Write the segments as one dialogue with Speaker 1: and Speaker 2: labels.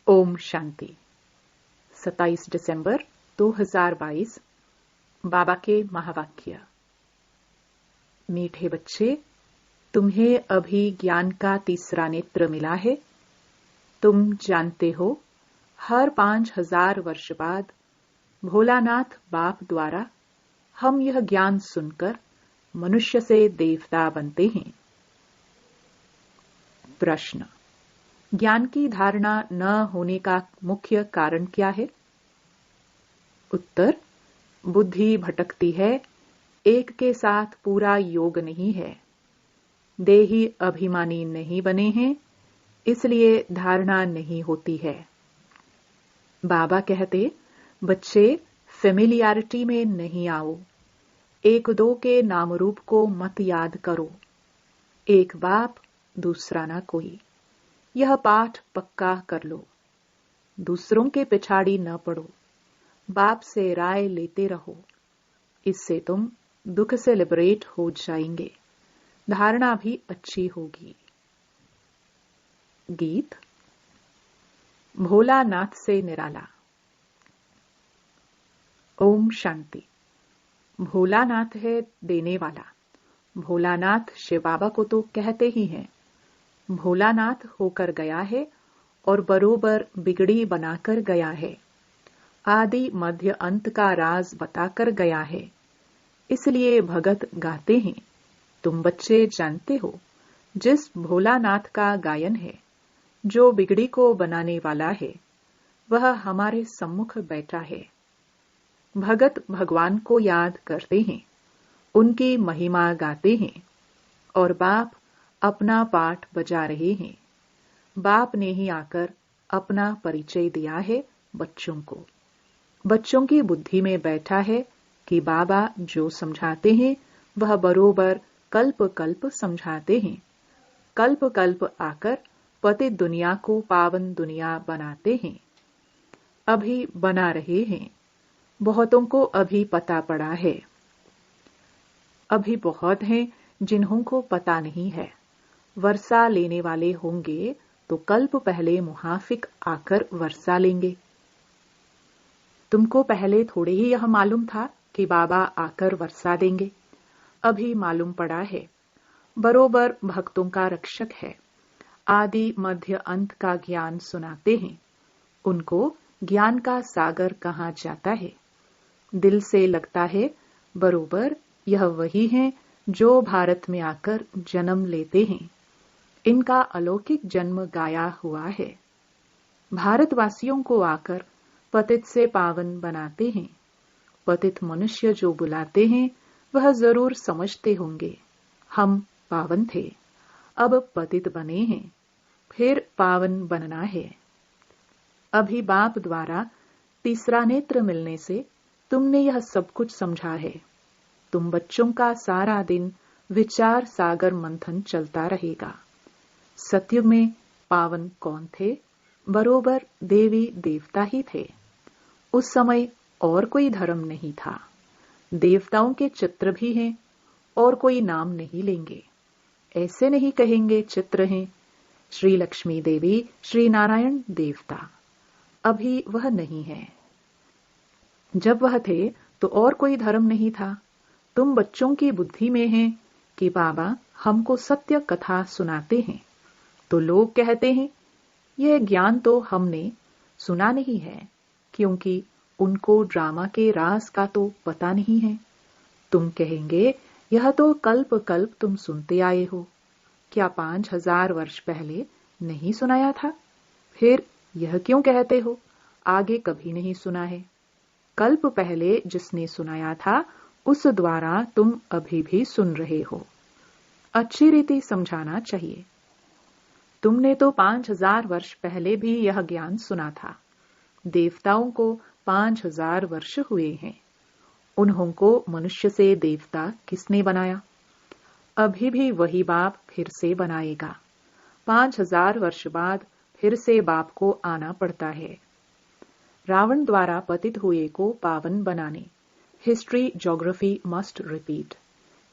Speaker 1: ओम शांति। 27 दिसंबर 2022। बाबा के महावाक्य। मीठे बच्चे, तुम्हें अभी ज्ञान का तीसरा नेत्र मिला है। तुम जानते हो, हर 5000 वर्ष बाद भोलानाथ बाप द्वारा हम यह ज्ञान सुनकर मनुष्य से देवता बनते हैं। प्रश्न: ज्ञान की धारणा न होने का मुख्य कारण क्या है? उत्तर: बुद्धि भटकती है, एक के साथ पूरा योग नहीं है। देही अभिमानी नहीं बने हैं, इसलिए धारणा नहीं होती है। बाबा कहते, बच्चे फेमिलियरिटी में नहीं आओ। एक दो के नाम रूप को मत याद करो। एक बाप, दूसरा ना कोई। यह पाठ पक्का कर लो। दूसरों के पिछाड़ी न पड़ो। बाप से राय लेते रहो। इससे तुम दुख से लिबरेट हो जाएंगे। धारणा भी अच्छी होगी। गीत। भोलानाथ से निराला। ओम शांति। भोलानाथ है देने वाला। भोलानाथ शिव बाबा को तो कहते ही हैं। भोलानाथ होकर गया है और बरोबर बिगड़ी बनाकर गया है। आदि मध्य अंत का राज बताकर गया है। इसलिए भगत गाते हैं। तुम बच्चे जानते हो, जिस भोलानाथ का गायन है, जो बिगड़ी को बनाने वाला है, वह हमारे सम्मुख बैठा है। भगत भगवान को याद करते हैं, उनकी महिमा गाते हैं और बाप अपना पाठ बजा रहे हैं। बाप ने ही आकर अपना परिचय दिया है बच्चों को। बच्चों की बुद्धि में बैठा है कि बाबा जो समझाते हैं वह बरोबर कल्प कल्प समझाते हैं। कल्प कल्प आकर पतित दुनिया को पावन दुनिया बनाते हैं। अभी बना रहे हैं। बहुतों को अभी पता पड़ा है। अभी बहुत हैं जिन्हों को पता नहीं है। वर्षा लेने वाले होंगे तो कल्प पहले मुहाफिक आकर वर्षा लेंगे। तुमको पहले थोड़े ही यह मालूम था कि बाबा आकर वर्षा देंगे। अभी मालूम पड़ा है। बरोबर भक्तों का रक्षक है। आदि मध्य अंत का ज्ञान सुनाते हैं। उनको ज्ञान का सागर कहा जाता है। दिल से लगता है बरोबर यह वही हैं जो भारत में आकर जन्म लेते हैं। इनका अलौकिक जन्म गाया हुआ है। भारतवासियों को आकर पतित से पावन बनाते हैं। पतित मनुष्य जो बुलाते हैं वह जरूर समझते होंगे, हम पावन थे, अब पतित बने हैं, फिर पावन बनना है। अभी बाप द्वारा तीसरा नेत्र मिलने से तुमने यह सब कुछ समझा है। तुम बच्चों का सारा दिन विचार सागर मंथन चलता रहेगा। सतयुग में पावन कौन थे? बरोबर देवी देवता ही थे। उस समय और कोई धर्म नहीं था। देवताओं के चित्र भी हैं और कोई नाम नहीं लेंगे। ऐसे नहीं कहेंगे चित्र हैं। श्री लक्ष्मी देवी, श्री नारायण देवता। अभी वह नहीं है। जब वह थे तो और कोई धर्म नहीं था। तुम बच्चों की बुद्धि में है कि बाबा हमको सत्य कथा सुनाते हैं, तो लोग कहते हैं यह ज्ञान तो हमने सुना नहीं है, क्योंकि उनको ड्रामा के राज का तो पता नहीं है। तुम कहेंगे यह तो कल्प कल्प तुम सुनते आए हो। क्या 5000 वर्ष पहले नहीं सुनाया था? फिर यह क्यों कहते हो आगे कभी नहीं सुना है? कल्प पहले जिसने सुनाया था उस द्वारा तुम अभी भी सुन रहे हो। अच्छी रीति समझाना चाहिए। तुमने तो 5000 वर्ष पहले भी यह ज्ञान सुना था। देवताओं को 5000 वर्ष हुए हैं। उन्हों को मनुष्य से देवता किसने बनाया? अभी भी वही बाप फिर से बनाएगा। 5000 वर्ष बाद फिर से बाप को आना पड़ता है। रावण द्वारा पतित हुए को पावन बनाने हिस्ट्री ज्योग्राफी मस्ट रिपीट।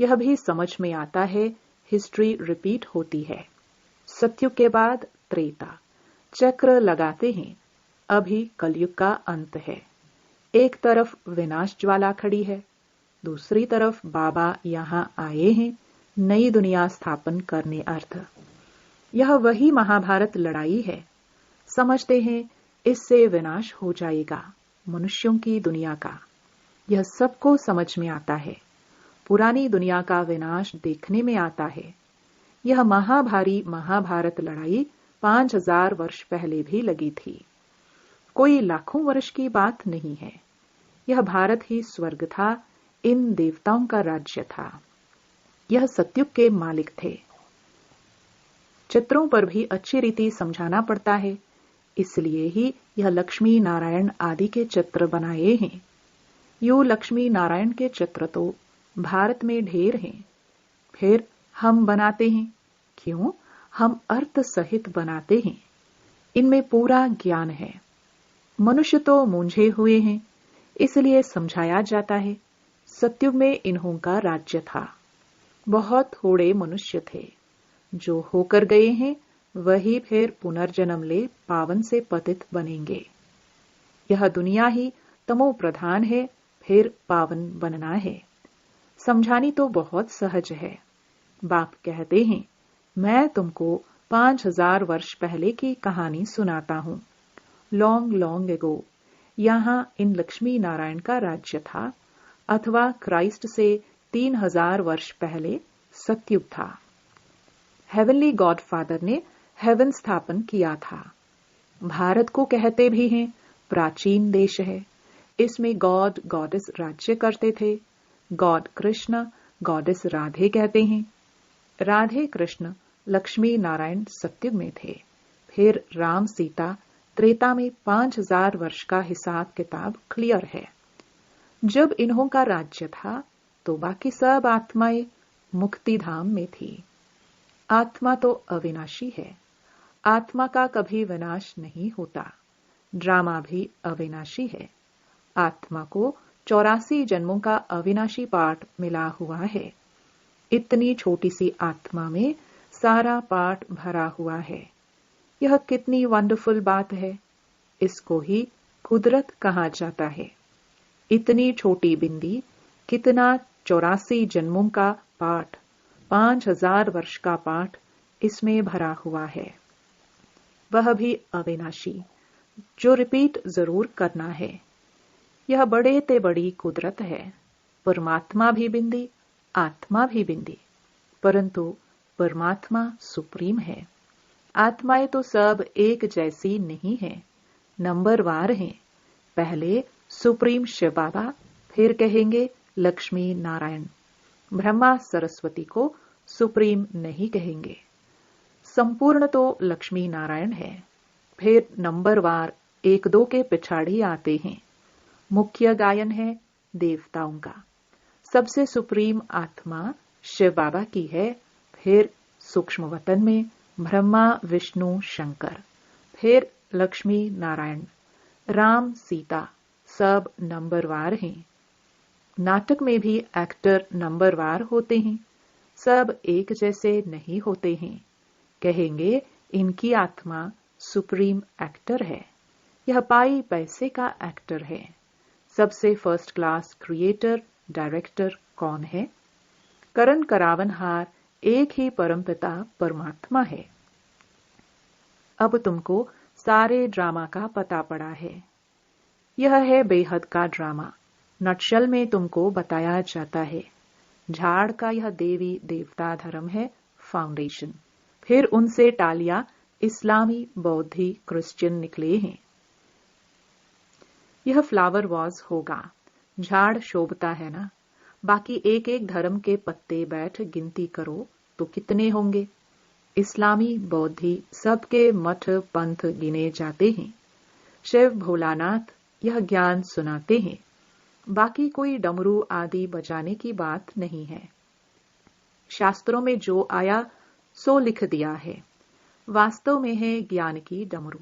Speaker 1: यह भी समझ में आता है, हिस्ट्री रिपीट होती है। सत्युग के बाद त्रेता, चक्र लगाते हैं। अभी कलयुग का अंत है। एक तरफ विनाश ज्वाला खड़ी है, दूसरी तरफ बाबा यहाँ आए हैं नई दुनिया स्थापन करने अर्थ। यह वही महाभारत लड़ाई है। समझते हैं इससे विनाश हो जाएगा मनुष्यों की दुनिया का। यह सबको समझ में आता है। पुरानी दुनिया का विनाश देखने में आता है। यह महाभारी महाभारत लड़ाई 5000 वर्ष पहले भी लगी थी। कोई लाखों वर्ष की बात नहीं है। यह भारत ही स्वर्ग था, इन देवताओं का राज्य था। यह सतयुग के मालिक थे। चित्रों पर भी अच्छी रीति समझाना पड़ता है, इसलिए ही यह लक्ष्मी नारायण आदि के चित्र बनाए हैं। यो लक्ष्मी नारायण के चित्र तो भारत में ढेर हैं, फिर हम बनाते हैं। क्यों? हम अर्थ सहित बनाते हैं। इनमें पूरा ज्ञान है। मनुष्य तो मूंझे हुए हैं, इसलिए समझाया जाता है। सतयुग में इन्हों का राज्य था। बहुत थोड़े मनुष्य थे। जो होकर गए हैं वही फिर पुनर्जन्म ले पावन से पतित बनेंगे। यह दुनिया ही तमो प्रधान है, फिर पावन बनना है। समझानी तो बहुत सहज है। बाप कहते हैं, मैं तुमको 5000 वर्ष पहले की कहानी सुनाता हूं। लॉन्ग लॉन्ग एगो यहाँ इन लक्ष्मी नारायण का राज्य था, अथवा क्राइस्ट से 3000 वर्ष पहले सतयुग था। हेवनली गॉड फादर ने हेवन स्थापन किया था। भारत को कहते भी हैं प्राचीन देश है। इसमें गॉड गॉडेस राज्य करते थे। गॉड कृष्ण, गॉडेस राधे कहते हैं। राधे कृष्ण लक्ष्मी नारायण सतयुग में थे। फिर राम सीता त्रेता में 5000 वर्ष का हिसाब किताब क्लियर है। जब इन्हों का राज्य था तो बाकी सब आत्माएं मुक्ति धाम में थी। आत्मा तो अविनाशी है। आत्मा का कभी विनाश नहीं होता। ड्रामा भी अविनाशी है। आत्मा को 84 जन्मों का अविनाशी पाठ मिला हुआ है। इतनी छोटी सी आत्मा में सारा पाठ भरा हुआ है। यह कितनी वंडरफुल बात है। इसको ही कुदरत कहा जाता है। इतनी छोटी बिंदी, कितना 84 जन्मों का पाठ, 5000 वर्ष का पाठ इसमें भरा हुआ है। वह भी अविनाशी, जो रिपीट जरूर करना है। यह बड़े ते बड़ी कुदरत है। परमात्मा भी बिंदी, आत्मा भी बिंदी, परंतु परमात्मा सुप्रीम है। आत्माएं तो सब एक जैसी नहीं है, नंबरवार हैं। पहले सुप्रीम शिव बाबा, फिर कहेंगे लक्ष्मी नारायण। ब्रह्मा सरस्वती को सुप्रीम नहीं कहेंगे। संपूर्ण तो लक्ष्मी नारायण है। फिर नंबरवार एक दो के पिछाड़ी आते हैं। मुख्य गायन है देवताओं का। सबसे सुप्रीम आत्मा शिव बाबा की है। फिर सूक्ष्म वतन में ब्रह्मा विष्णु शंकर, फिर लक्ष्मी नारायण, राम सीता, सब नंबरवार हैं। नाटक में भी एक्टर नंबरवार होते हैं। सब एक जैसे नहीं होते हैं। कहेंगे इनकी आत्मा सुप्रीम एक्टर है। यह पाई पैसे का एक्टर है। सबसे फर्स्ट क्लास क्रिएटर डायरेक्टर कौन है? करण करावनहार एक ही परमपिता परमात्मा है। अब तुमको सारे ड्रामा का पता पड़ा है। यह है बेहद का ड्रामा। नटशल में तुमको बताया जाता है। झाड़ का यह देवी देवता धर्म है फाउंडेशन। फिर उनसे टालिया इस्लामी, बौद्धि, क्रिश्चियन निकले हैं। यह फ्लावर वॉज होगा। झाड़ शोभता है ना। बाकी एक एक धर्म के पत्ते बैठ गिनती करो तो कितने होंगे। इस्लामी, बौद्धि सबके मठ पंथ गिने जाते हैं। शिव भोलानाथ यह ज्ञान सुनाते हैं। बाकी कोई डमरू आदि बजाने की बात नहीं है। शास्त्रों में जो आया सो लिख दिया है। वास्तव में है ज्ञान की डमरू।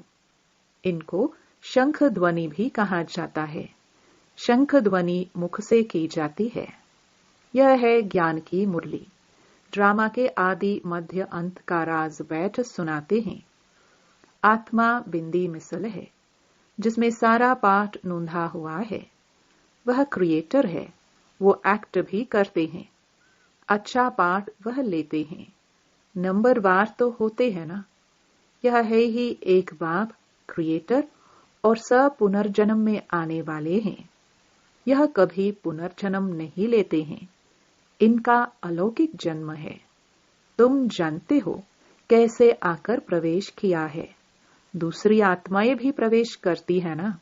Speaker 1: इनको शंख ध्वनि भी कहा जाता है। शंख ध्वनि मुख से की जाती है। यह है ज्ञान की मुरली। ड्रामा के आदि मध्य अंत का राज बैठ सुनाते हैं। आत्मा बिंदी मिसल है, जिसमें सारा पाठ नोंधा हुआ है। वह क्रिएटर है, वो एक्ट भी करते हैं। अच्छा पाठ वह लेते हैं। नंबरवार तो होते हैं ना। यह है ही एक बाप, क्रिएटर, और सब पुनर्जन्म में आने वाले हैं। यह कभी पुनर्जन्म नहीं लेते हैं। इनका अलौकिक जन्म है। तुम जानते हो कैसे आकर प्रवेश किया है। दूसरी आत्माएं भी प्रवेश करती है ना।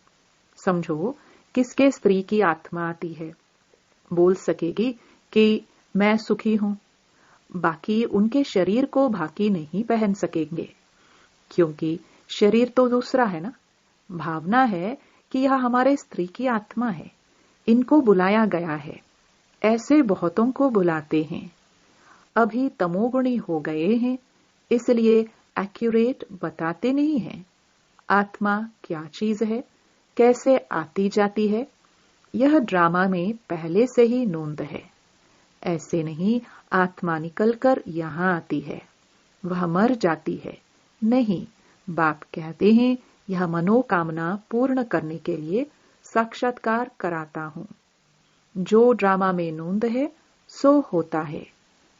Speaker 1: समझो, किसके स्त्री की आत्मा आती है, बोल सकेगी कि मैं सुखी हूं। बाकी उनके शरीर को बाकी नहीं पहन सकेंगे, क्योंकि शरीर तो दूसरा है ना। भावना है कि यह हमारे स्त्री की आत्मा है, इनको बुलाया गया है। ऐसे बहुतों को बुलाते हैं। अभी तमोगुणी हो गए हैं, इसलिए एक्यूरेट बताते नहीं हैं। आत्मा क्या चीज है, कैसे आती जाती है, यह ड्रामा में पहले से ही नोंद है। ऐसे नहीं आत्मा निकलकर यहां आती है, वह मर जाती है। नहीं, बाप कहते हैं यह मनोकामना पूर्ण करने के लिए साक्षात्कार कराता हूं। जो ड्रामा में नोंद है सो होता है।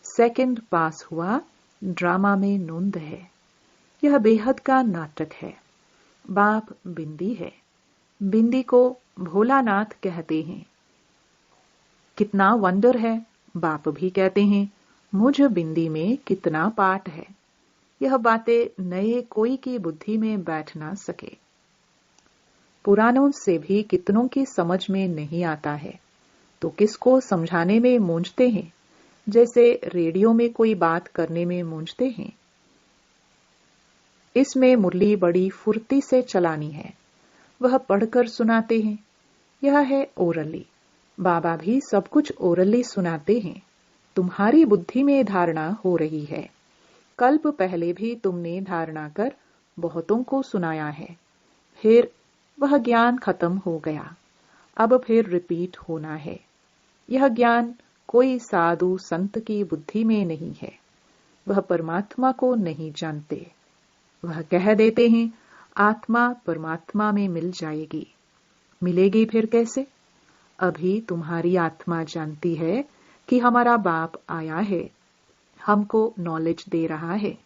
Speaker 1: सेकंड पास हुआ, ड्रामा में नोंद है। यह बेहद का नाटक है। बाप बिंदी है। बिंदी को भोलानाथ कहते हैं। कितना वंडर है, बाप भी कहते हैं। मुझ बिंदी में कितना पाठ है। यह बातें नए कोई की बुद्धि में बैठ ना सके। पुरानों से भी कितनों की समझ में नहीं आता है, तो किसको समझाने में मूंझते हैं, जैसे रेडियो में कोई बात करने में मूंझते हैं। इसमें मुरली बड़ी फुर्ती से चलानी है। वह पढ़कर सुनाते हैं। यह है ओरली। बाबा भी सब कुछ ओरली सुनाते हैं। तुम्हारी बुद्धि में धारणा हो रही है। कल्प पहले भी तुमने धारणा कर बहुतों को सुनाया है, फिर वह ज्ञान खत्म हो गया। अब फिर रिपीट होना है। यह ज्ञान कोई साधु संत की बुद्धि में नहीं है। वह परमात्मा को नहीं जानते। वह कह देते हैं आत्मा परमात्मा में मिल जाएगी। मिलेगी फिर कैसे? अभी तुम्हारी आत्मा जानती है कि हमारा बाप आया है, हमको नॉलेज दे रहा है,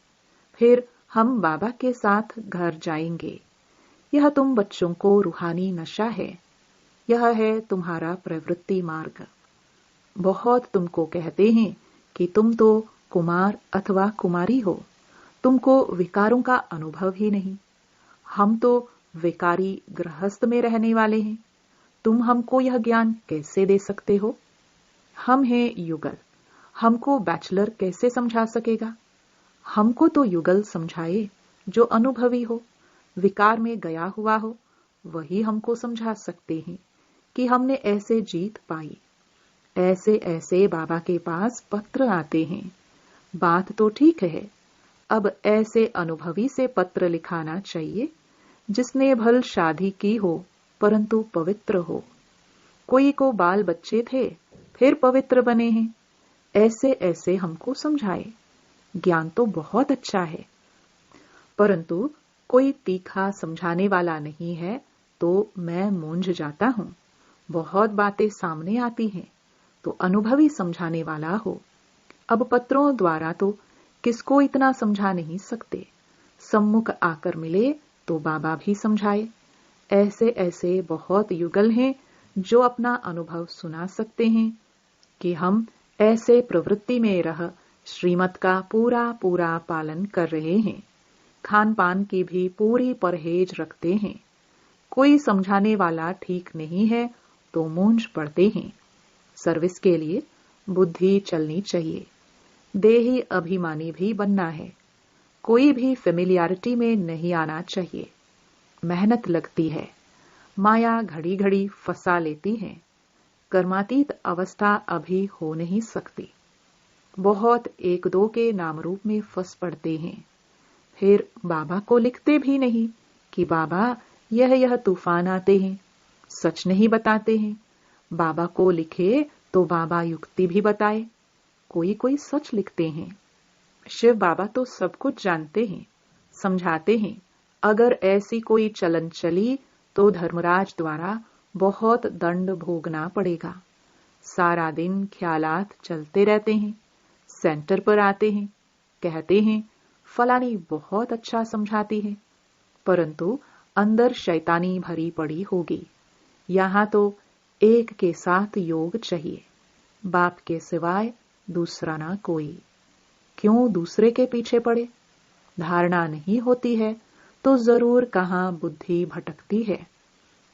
Speaker 1: फिर हम बाबा के साथ घर जाएंगे। यह तुम बच्चों को रूहानी नशा है। यह है तुम्हारा प्रवृत्ति मार्ग। बहुत तुमको कहते हैं कि तुम तो कुमार अथवा कुमारी हो, तुमको विकारों का अनुभव ही नहीं। हम तो विकारी गृहस्थ में रहने वाले हैं। तुम हमको यह ज्ञान कैसे दे सकते हो? हम हैं युगल, हमको बैचलर कैसे समझा सकेगा? हमको तो युगल समझाए जो अनुभवी हो, विकार में गया हुआ हो, वही हमको समझा सकते हैं कि हमने ऐसे जीत पाई। ऐसे ऐसे बाबा के पास पत्र आते हैं। बात तो ठीक है, अब ऐसे अनुभवी से पत्र लिखाना चाहिए जिसने भल शादी की हो परंतु पवित्र हो। कोई को बाल बच्चे थे फिर पवित्र बने हैं। ऐसे ऐसे हमको समझाए। ज्ञान तो बहुत अच्छा है, परंतु कोई तीखा समझाने वाला नहीं है तो मैं मूंझ जाता हूं। बहुत बातें सामने आती हैं तो अनुभवी समझाने वाला हो। अब पत्रों द्वारा तो किसको इतना समझा नहीं सकते। सम्मुख आकर मिले तो बाबा भी समझाए। ऐसे ऐसे बहुत युगल हैं जो अपना अनुभव सुना सकते हैं कि हम ऐसे प्रवृत्ति में रह श्रीमत का पूरा पूरा पालन कर रहे हैं। खान पान की भी पूरी परहेज रखते हैं। कोई समझाने वाला ठीक नहीं है तो मूंझ पड़ते हैं। सर्विस के लिए बुद्धि चलनी चाहिए। देही अभिमानी भी बनना है। कोई भी फेमिलियरिटी में नहीं आना चाहिए। मेहनत लगती है। माया घड़ी घड़ी फंसा लेती है। कर्मातीत अवस्था अभी हो नहीं सकती। बहुत एक दो के नाम रूप में फंस पड़ते हैं। फिर बाबा को लिखते भी नहीं कि बाबा यह तूफान आते हैं, सच नहीं बताते हैं। बाबा को लिखे तो बाबा युक्ति भी बताए। कोई कोई सच लिखते हैं। शिव बाबा तो सब कुछ जानते हैं, समझाते हैं, अगर ऐसी कोई चलन चली तो धर्मराज द्वारा बहुत दंड भोगना पड़ेगा। सारा दिन ख्यालात चलते रहते हैं, सेंटर पर आते हैं, कहते हैं फलानी बहुत अच्छा समझाती है, परंतु अंदर शैतानी भरी पड़ी होगी। यहां तो एक के साथ योग चाहिए, बाप के सिवाय दूसरा ना कोई। क्यों दूसरे के पीछे पड़े? धारणा नहीं होती है तो जरूर कहां बुद्धि भटकती है।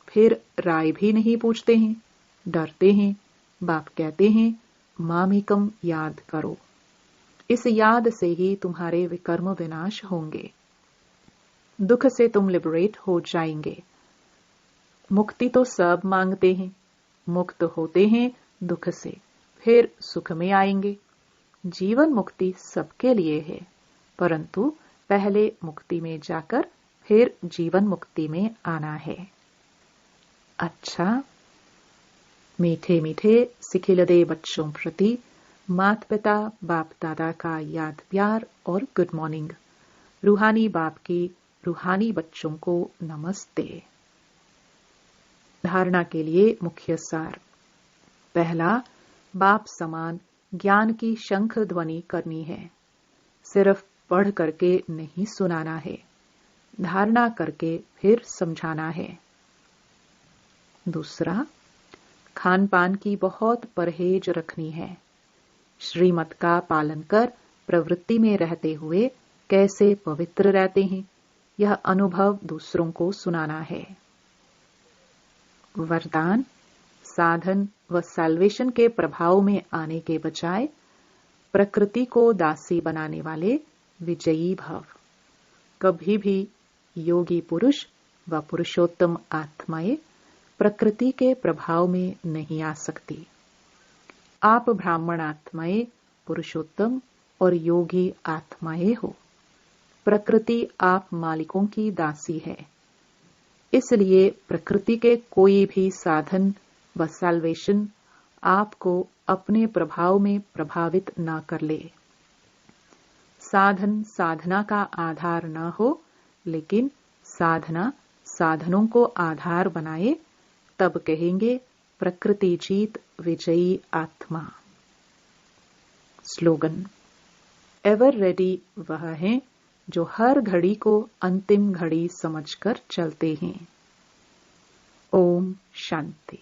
Speaker 1: फिर राय भी नहीं पूछते हैं, डरते हैं। बाप कहते हैं मामिकम याद करो। इस याद से ही तुम्हारे विकर्म विनाश होंगे, दुख से तुम लिबरेट हो जाएंगे। मुक्ति तो सब मांगते हैं, मुक्त होते हैं दुख से, फिर सुख में आएंगे। जीवन मुक्ति सबके लिए है, परंतु पहले मुक्ति में जाकर फिर जीवन मुक्ति में आना है। अच्छा, मीठे मीठे सिखिलदे बच्चों प्रति माता पिता बाप दादा का याद प्यार और गुड मॉर्निंग। रूहानी बाप की रूहानी बच्चों को नमस्ते। धारणा के लिए मुख्य सार। पहला, बाप समान ज्ञान की शंख ध्वनि करनी है। सिर्फ पढ़ करके नहीं सुनाना है, धारणा करके फिर समझाना है। दूसरा, खान पान की बहुत परहेज रखनी है। श्रीमत का पालन कर प्रवृत्ति में रहते हुए कैसे पवित्र रहते हैं, यह अनुभव दूसरों को सुनाना है। वरदान, साधन व सैल्वेशन के प्रभाव में आने के बजाय प्रकृति को दासी बनाने वाले विजयी भव। कभी भी योगी पुरुष व पुरुषोत्तम आत्माएं प्रकृति के प्रभाव में नहीं आ सकती। आप ब्राह्मण आत्माएं पुरुषोत्तम और योगी आत्माएं हो। प्रकृति आप मालिकों की दासी है, इसलिए प्रकृति के कोई भी साधन व सैल्वेशन आपको अपने प्रभाव में प्रभावित न कर ले। साधन साधना का आधार न हो, लेकिन साधना साधनों को आधार बनाए, तब कहेंगे प्रकृति जीत विजयी आत्मा। स्लोगन, एवर रेडी वह हैं जो हर घड़ी को अंतिम घड़ी समझकर चलते हैं। ओम शांति।